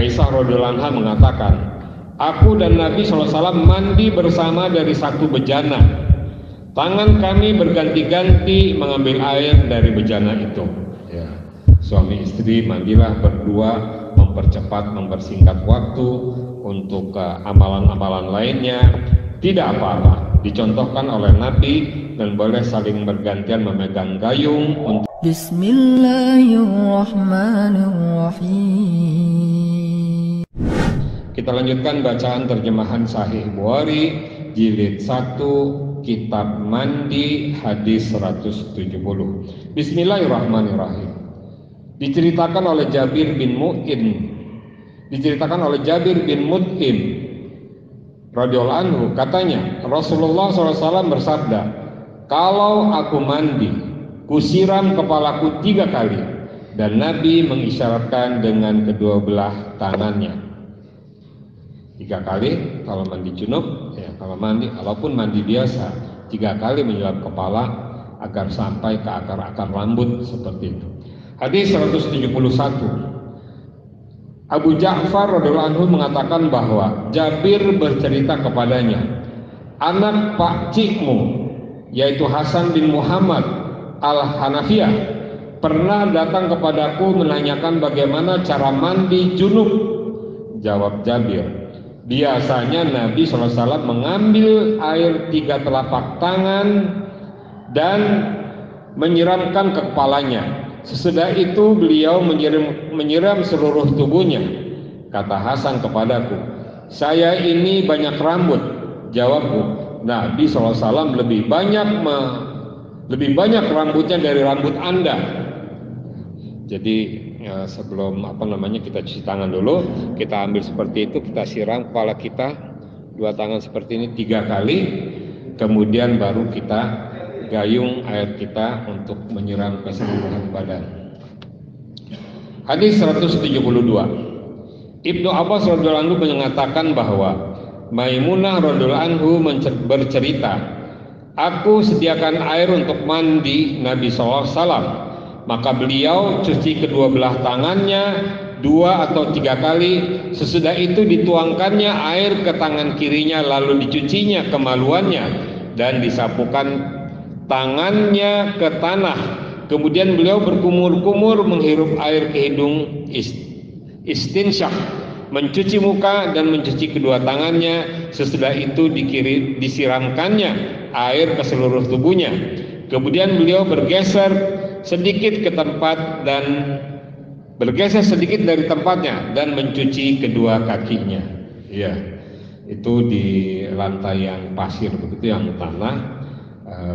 Aisyah radhiyallahu anha mengatakan, aku dan Nabi SAW mandi bersama dari satu bejana. Tangan kami berganti-ganti mengambil air dari bejana itu. Ya. Suami istri mandilah berdua, mempercepat, mempersingkat waktu untuk amalan-amalan lainnya. Tidak apa-apa, dicontohkan oleh Nabi, dan boleh saling bergantian memegang gayung untuk Bismillahirrahmanirrahim. Kita lanjutkan bacaan terjemahan Sahih Bukhari jilid 1 Kitab Mandi hadis 170. Bismillahirrahmanirrahim. Diceritakan oleh Jabir bin Mut'im radhiyallahu anhu, katanya Rasulullah SAW bersabda, kalau aku mandi, kusiram kepalaku 3 kali, dan Nabi mengisyaratkan dengan kedua belah tangannya. 3 kali kalau mandi junub, ya, walaupun mandi biasa 3 kali menyiram kepala agar sampai ke akar-akar rambut seperti itu. Hadis 171. Abu Ja'far radhiyallahu anhu mengatakan bahwa Jabir bercerita kepadanya, anak pak cikmu yaitu Hasan bin Muhammad al-Hanafiyah pernah datang kepadaku menanyakan bagaimana cara mandi junub. Jawab Jabir, biasanya Nabi SAW mengambil air 3 telapak tangan dan menyiramkan ke kepalanya. Sesudah itu beliau menyiram seluruh tubuhnya. Kata Hasan kepadaku, saya ini banyak rambut. Jawabku, Nabi SAW lebih banyak rambutnya dari rambut Anda. Jadi ya, sebelum kita cuci tangan dulu, kita ambil seperti itu, kita siram kepala kita 2 tangan seperti ini 3 kali, kemudian baru kita gayung air kita untuk menyiram keseluruhan badan. Hadis 172. Ibnu Abbas radhiyallahu anhu mengatakan bahwa Maimunah radhiyallahu anhu bercerita, aku sediakan air untuk mandi Nabi SAW, maka beliau cuci kedua belah tangannya 2 atau 3 kali. Sesudah itu dituangkannya air ke tangan kirinya, lalu dicucinya kemaluannya dan disapukan tangannya ke tanah. Kemudian beliau berkumur-kumur menghirup air ke hidung, istinsyak, mencuci muka dan mencuci kedua tangannya. Sesudah itu disiramkannya air ke seluruh tubuhnya. Kemudian beliau bergeser sedikit dari tempatnya dan mencuci kedua kakinya. Ya, itu di lantai yang pasir begitu, yang tanah.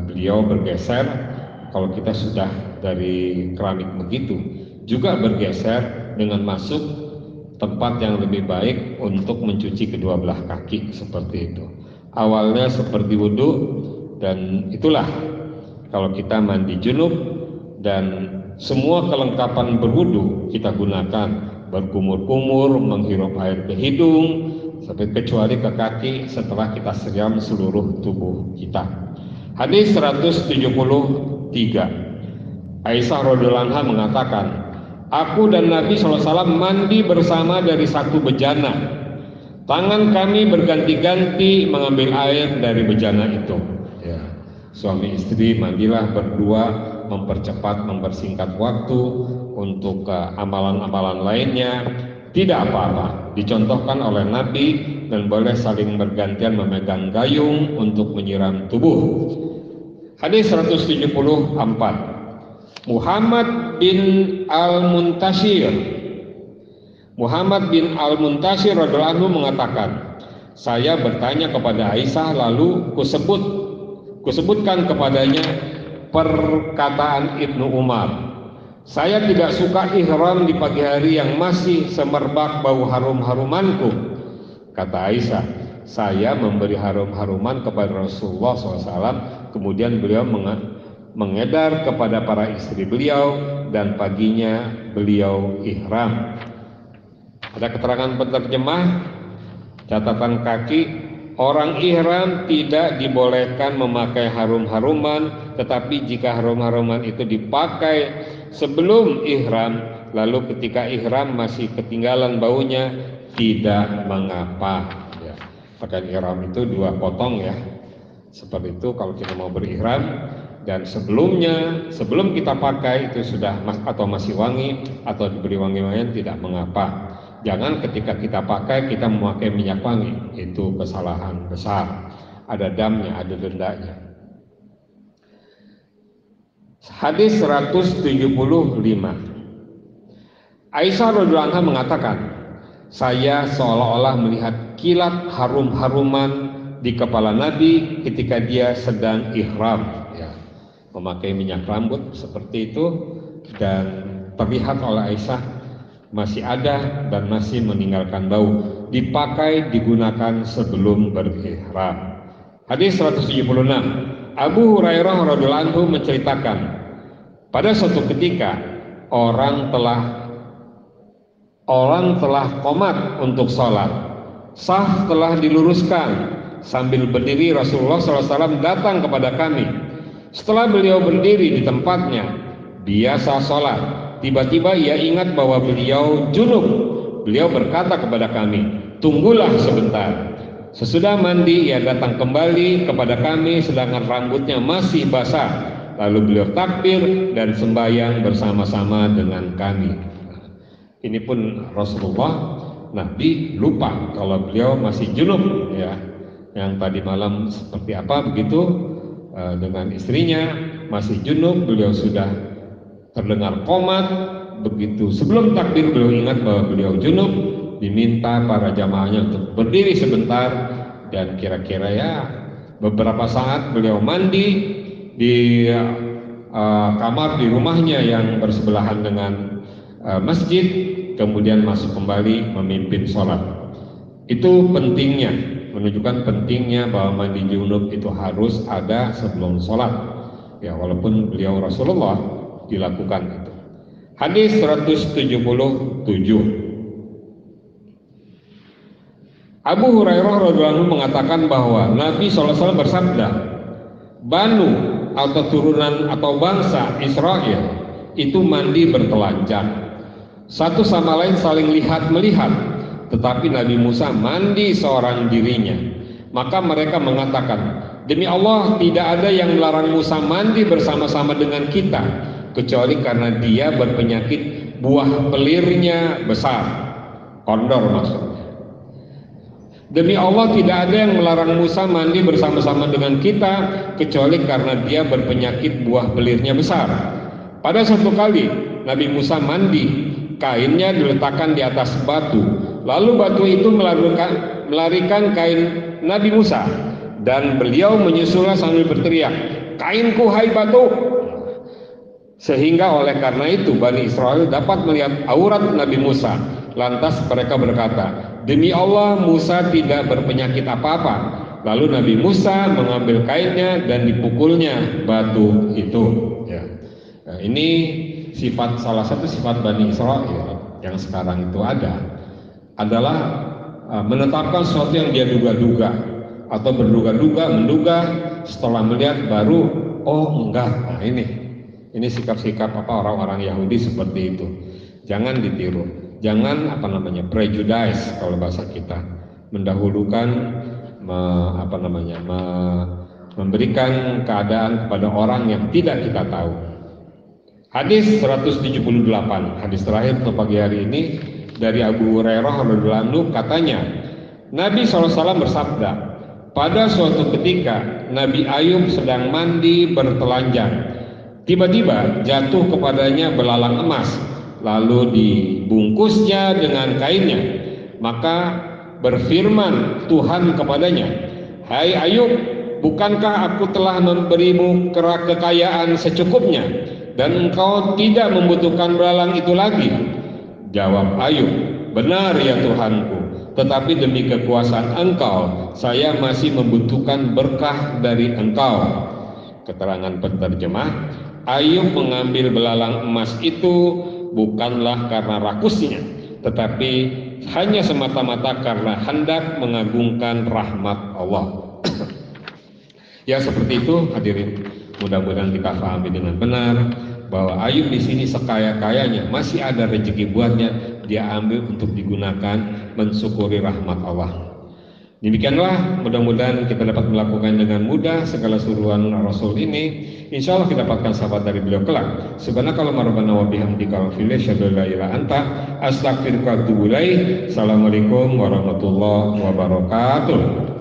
Beliau bergeser. Kalau kita sudah dari keramik begitu, juga bergeser dengan masuk tempat yang lebih baik untuk mencuci kedua belah kaki seperti itu. Awalnya seperti wudhu, dan itulah kalau kita mandi junub, dan semua kelengkapan berwudu kita gunakan, berkumur-kumur, menghirup air ke hidung, sampai kecuali ke kaki setelah kita siram seluruh tubuh kita. Hadis 173. Aisyah radhiyallahu anha mengatakan, aku dan Nabi SAW mandi bersama dari satu bejana. Tangan kami berganti-ganti mengambil air dari bejana itu. Ya. Suami istri mandilah berdua, mempercepat, mempersingkat waktu untuk amalan-amalan lainnya. Tidak apa-apa, dicontohkan oleh Nabi, dan boleh saling bergantian memegang gayung untuk menyiram tubuh. Hadis 174. Muhammad bin Al-Muntashir radhiyallahu anhu mengatakan, saya bertanya kepada Aisyah, lalu kusebutkan kepadanya perkataan Ibnu Umar, saya tidak suka ihram di pagi hari yang masih semerbak bau harum-harumanku. Kata Aisyah, saya memberi harum-haruman kepada Rasulullah SAW. Kemudian beliau mengedar kepada para istri beliau, dan paginya beliau ihram. Ada keterangan penerjemah, catatan kaki, orang ihram tidak dibolehkan memakai harum-haruman, tetapi jika harum-haruman itu dipakai sebelum ihram, lalu ketika ihram masih ketinggalan baunya, tidak mengapa. Ya, pakaian ihram itu 2 potong ya. Seperti itu kalau kita mau berihram, dan sebelum kita pakai itu sudah atau masih wangi atau diberi wangi-wangian, tidak mengapa. Jangan ketika kita pakai kita memakai minyak wangi, itu kesalahan besar. Ada damnya, ada dendanya. Hadis 175. Aisyah radhiyallahu anha mengatakan, saya seolah-olah melihat kilat harum-haruman di kepala Nabi ketika dia sedang ihram, ya, memakai minyak rambut seperti itu, dan terlihat oleh Aisyah masih ada dan masih meninggalkan bau, dipakai digunakan sebelum berihram. Hadis 176. Abu Hurairah radhiyallahu anhu menceritakan, pada suatu ketika orang telah qomat untuk sholat, saf telah diluruskan. Sambil berdiri Rasulullah SAW datang kepada kami. Setelah beliau berdiri di tempatnya biasa sholat, tiba-tiba ia ingat bahwa beliau junub. Beliau berkata kepada kami, tunggulah sebentar. Sesudah mandi ia datang kembali kepada kami sedangkan rambutnya masih basah. Lalu beliau takbir dan sembahyang bersama-sama dengan kami. Ini pun Rasulullah, Nabi lupa kalau beliau masih junub, ya. Yang tadi malam seperti apa begitu, dengan istrinya masih junub, beliau sudah terdengar qomat. Begitu sebelum takbir beliau ingat bahwa beliau junub, diminta para jamaahnya untuk berdiri sebentar, dan kira-kira ya beberapa saat beliau mandi di kamar di rumahnya yang bersebelahan dengan masjid, kemudian masuk kembali memimpin sholat. Itu pentingnya, menunjukkan pentingnya bahwa mandi junub itu harus ada sebelum sholat, ya, walaupun beliau Rasulullah dilakukan itu. Hadis 177. Abu Hurairah radhiyallahu anhu mengatakan bahwa Nabi SAW bersabda, Banu atau turunan atau bangsa Israel itu mandi bertelanjang, satu sama lain saling lihat-melihat, tetapi Nabi Musa mandi seorang dirinya. Maka mereka mengatakan, demi Allah tidak ada yang melarang Musa mandi bersama-sama dengan kita, kecuali karena dia berpenyakit buah pelirnya besar, kondor maksudnya. Demi Allah tidak ada yang melarang Musa mandi bersama-sama dengan kita, kecuali karena dia berpenyakit buah pelirnya besar. Pada suatu kali Nabi Musa mandi, kainnya diletakkan di atas batu, lalu batu itu melarikan kain Nabi Musa, dan beliau menyusulnya sambil berteriak, kainku hai batu. Sehingga oleh karena itu Bani Israel dapat melihat aurat Nabi Musa. Lantas mereka berkata, demi Allah Musa tidak berpenyakit apa-apa. Lalu Nabi Musa mengambil kainnya dan dipukulnya batu itu, ya. Nah, ini salah satu sifat Bani Israel yang sekarang itu adalah menetapkan sesuatu yang dia duga-duga atau menduga setelah melihat baru enggak. Nah, ini sikap-sikap orang-orang Yahudi seperti itu. Jangan ditiru. Jangan prejudice kalau bahasa kita, mendahulukan memberikan keadaan kepada orang yang tidak kita tahu. Hadis 178, hadis terakhir untuk pagi hari ini dari Abu Hurairah radhiyallahu anhu, katanya Nabi SAW bersabda, pada suatu ketika Nabi Ayub sedang mandi bertelanjang, tiba-tiba jatuh kepadanya belalang emas, lalu dibungkusnya dengan kainnya. Maka berfirman Tuhan kepadanya, hai Ayub, bukankah aku telah memberimu kekayaan secukupnya dan engkau tidak membutuhkan belalang itu lagi? Jawab Ayub, benar ya Tuhanku, tetapi demi kekuasaan engkau saya masih membutuhkan berkah dari engkau. Keterangan penterjemah, Ayub mengambil belalang emas itu bukanlah karena rakusnya, tetapi hanya semata-mata karena hendak mengagungkan rahmat Allah. Ya seperti itu hadirin, mudah-mudahan kita pahami dengan benar bahwa Ayub di sini sekaya-kayanya masih ada rezeki buatnya, dia ambil untuk digunakan mensyukuri rahmat Allah. Demikianlah, mudah-mudahan kita dapat melakukan dengan mudah segala suruhan Rasul ini. Insya Allah kita dapatkan sahabat dari beliau kelak. Subhanakallahumma rabbana wa bihamdika asyhadu an la ilaha illa anta astaghfiruka wa atubu ilaik. Assalamualaikum warahmatullahi wabarakatuh.